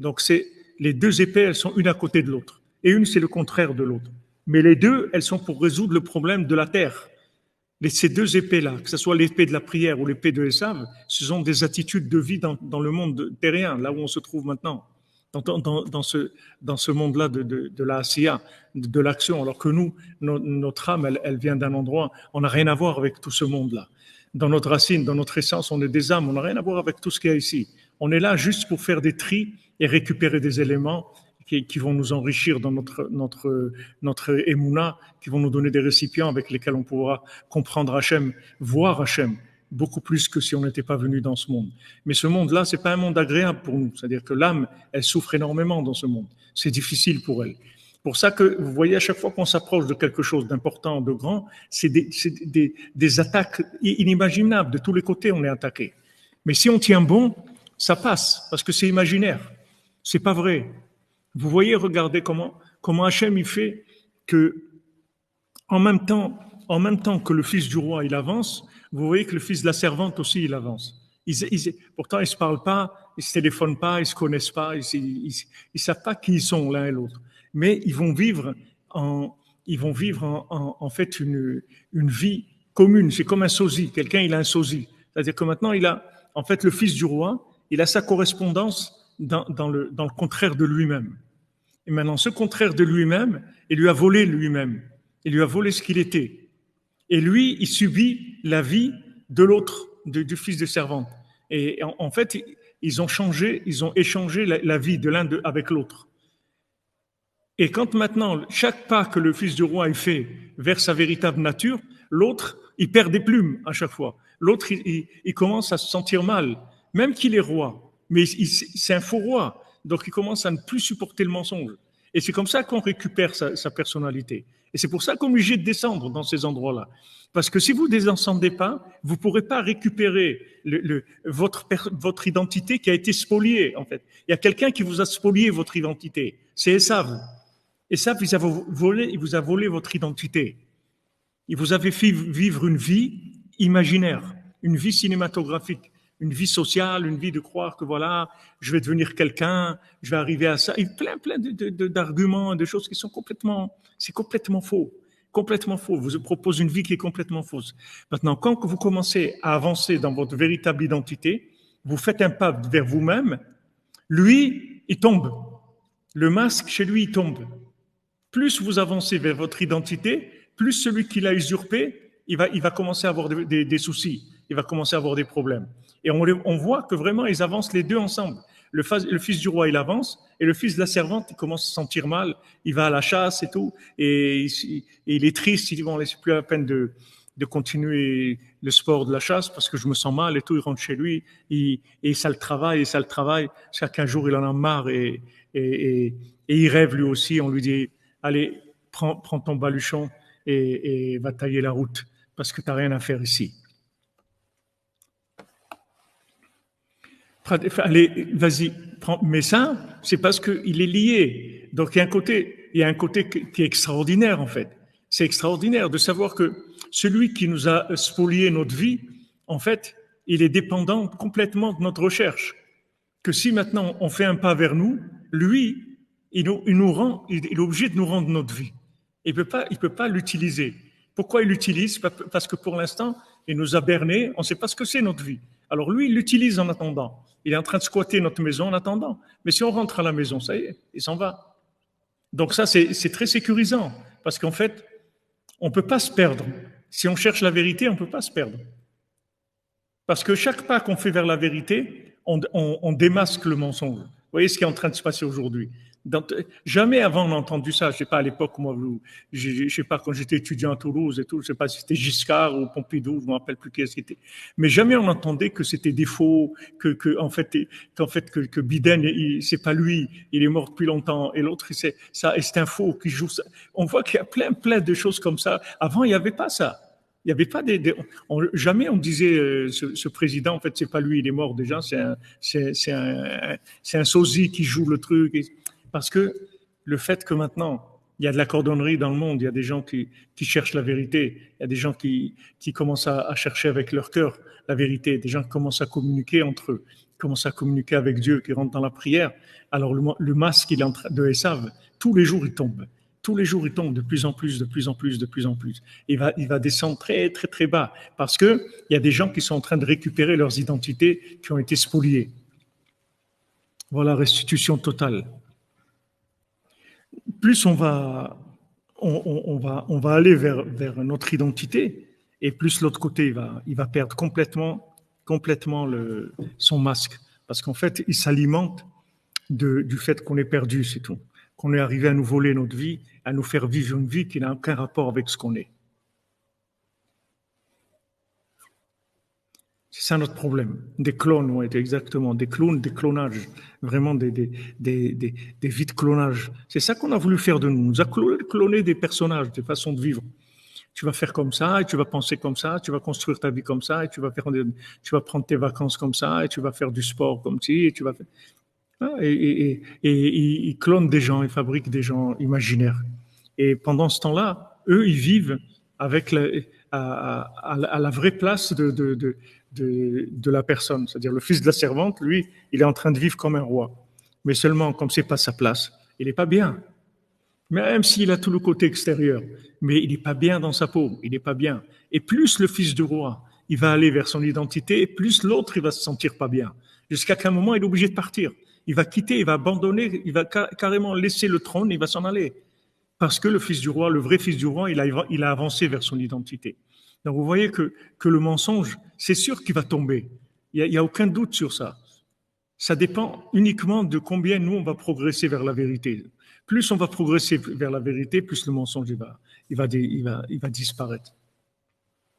Donc, les deux épées, elles sont une à côté de l'autre. Et une, c'est le contraire de l'autre. Mais les deux, elles sont pour résoudre le problème de la terre. Ces deux épées-là, que ce soit l'épée de la prière ou l'épée de Esav, ce sont des attitudes de vie dans le monde terrien, là où on se trouve maintenant, dans ce monde-là de la Asiya, de l'action, alors que nous, notre âme, elle vient d'un endroit, on n'a rien à voir avec tout ce monde-là. Dans notre racine, dans notre essence, on est des âmes, on n'a rien à voir avec tout ce qu'il y a ici. On est là juste pour faire des tris et récupérer des éléments qui vont nous enrichir dans notre émouna, qui vont nous donner des récipients avec lesquels on pourra comprendre Hachem, voir Hachem, beaucoup plus que si on n'était pas venu dans ce monde. Mais ce monde-là, c'est pas un monde agréable pour nous. C'est-à-dire que l'âme, elle souffre énormément dans ce monde. C'est difficile pour elle. Pour ça que vous voyez, à chaque fois qu'on s'approche de quelque chose d'important, de grand, c'est des attaques inimaginables. De tous les côtés, on est attaqué. Mais si on tient bon, ça passe, parce que c'est imaginaire. C'est pas vrai. Vous voyez, regardez comment Hachem il fait que, en même temps que le fils du roi il avance, vous voyez que le fils de la servante aussi il avance. Pourtant ils se parlent pas, ils se téléphonent pas, ils se connaissent pas, ils savent pas qui ils sont l'un et l'autre. Mais ils vont vivre en fait une vie commune. C'est comme un sosie. Quelqu'un il a un sosie. C'est-à-dire que maintenant en fait le fils du roi, il a sa correspondance dans le contraire de lui-même. Et maintenant, ce contraire de lui-même, il lui a volé lui-même. Il lui a volé ce qu'il était. Et lui, il subit la vie de l'autre, du fils de servante. Et en fait, ils ont échangé la vie de l'un avec l'autre. Et quand maintenant, chaque pas que le fils du roi il fait vers sa véritable nature, l'autre, il perd des plumes à chaque fois. L'autre, il commence à se sentir mal, même qu'il est roi. Mais c'est un faux roi. Donc, il commence à ne plus supporter le mensonge. Et c'est comme ça qu'on récupère sa personnalité. Et c'est pour ça qu'on est obligé de descendre dans ces endroits-là. Parce que si vous ne descendez pas, vous ne pourrez pas récupérer votre identité qui a été spoliée, en fait. Il y a quelqu'un qui vous a spolié votre identité. C'est Esav. Esav, il vous a volé votre identité. Il vous avait fait vivre une vie imaginaire, une vie cinématographique, une vie sociale, une vie de croire que voilà, je vais devenir quelqu'un, je vais arriver à ça. Et plein d'arguments, de choses qui sont c'est complètement faux. Complètement faux. Vous propose une vie qui est complètement fausse. Maintenant, quand vous commencez à avancer dans votre véritable identité, vous faites un pas vers vous-même, lui, il tombe. Le masque, chez lui, il tombe. Plus vous avancez vers votre identité, plus celui qui l'a usurpé, il va commencer à avoir des soucis. Il va commencer à avoir des problèmes. Et on voit que vraiment, ils avancent les deux ensemble. Le fils du roi, il avance, et le fils de la servante, il commence à se sentir mal. Il va à la chasse et tout, et il est triste. Il dit, bon, c'est plus la peine de continuer le sport de la chasse parce que je me sens mal et tout. Il rentre chez lui, et ça le travaille. Chaque jour, il en a marre, et il rêve lui aussi. On lui dit, allez, prends ton baluchon et va tailler la route parce que tu n'as rien à faire ici. Allez, vas-y, mais ça, c'est parce qu'il est lié. Donc, il y a un côté qui est extraordinaire, en fait. C'est extraordinaire de savoir que celui qui nous a spolié notre vie, en fait, il est dépendant complètement de notre recherche. Que si maintenant on fait un pas vers nous, lui, il est obligé de nous rendre notre vie. Il peut pas l'utiliser. Pourquoi il l'utilise? Parce que pour l'instant, il nous a bernés, on ne sait pas ce que c'est notre vie. Alors lui, il l'utilise en attendant. Il est en train de squatter notre maison en attendant. Mais si on rentre à la maison, ça y est, il s'en va. Donc ça, c'est très sécurisant. Parce qu'en fait, on ne peut pas se perdre. Si on cherche la vérité, on ne peut pas se perdre. Parce que chaque pas qu'on fait vers la vérité, on démasque le mensonge. Vous voyez ce qui est en train de se passer aujourd'hui. Jamais avant on a entendu ça. Je sais pas à l'époque, moi, je sais pas quand j'étais étudiant à Toulouse et tout, je sais pas si c'était Giscard ou Pompidou, je me rappelle plus qui c'était. Mais jamais on entendait que c'était des faux, qu'en fait Biden, c'est pas lui, il est mort depuis longtemps et l'autre c'est un faux qui joue ça. On voit qu'il y a plein de choses comme ça. Avant il y avait pas ça. Il n'y avait pas jamais on disait ce président, en fait, c'est pas lui, il est mort déjà, c'est un sosie qui joue le truc. Parce que le fait que maintenant, il y a de la cordonnerie dans le monde, il y a des gens qui cherchent la vérité, il y a des gens qui commencent à chercher avec leur cœur la vérité, des gens qui commencent à communiquer entre eux, commence à communiquer avec Dieu, qui rentre dans la prière, alors le masque de Esav, tous les jours il tombe. Tous les jours il tombe de plus en plus, de plus en plus, de plus en plus. Il va descendre très, très, très bas parce qu'il y a des gens qui sont en train de récupérer leurs identités qui ont été spoliées. Voilà, restitution totale. Plus on va aller vers notre identité, et plus l'autre côté, il va perdre complètement son masque. Parce qu'en fait, il s'alimente du fait qu'on est perdu, c'est tout. Qu'on est arrivé à nous voler notre vie, à nous faire vivre une vie qui n'a aucun rapport avec ce qu'on est. C'est ça notre problème. Des clones, ouais, exactement. Des clones, des clonages. Vraiment des vies de clonage. C'est ça qu'on a voulu faire de nous. On nous a cloné des personnages, des façons de vivre. Tu vas faire comme ça, et tu vas penser comme ça, tu vas construire ta vie comme ça, et tu vas prendre tes vacances comme ça, et tu vas faire du sport comme ci, et tu vas faire... Et ils clonent des gens, ils fabriquent des gens imaginaires. Et pendant ce temps-là, eux, ils vivent avec à la vraie place de la personne. C'est-à-dire le fils de la servante, lui, il est en train de vivre comme un roi. Mais seulement, comme c'est pas sa place, il n'est pas bien. Même s'il a tout le côté extérieur, mais il n'est pas bien dans sa peau, il n'est pas bien. Et plus le fils du roi, il va aller vers son identité, et plus l'autre, il va se sentir pas bien. Jusqu'à qu'un moment, il est obligé de partir. Il va quitter, il va abandonner, il va carrément laisser le trône, il va s'en aller. Parce que le fils du roi, le vrai fils du roi, il a avancé vers son identité. Donc vous voyez que le mensonge, c'est sûr qu'il va tomber. Il y a aucun doute sur ça. Ça dépend uniquement de combien nous, on va progresser vers la vérité. Plus on va progresser vers la vérité, plus le mensonge il va disparaître.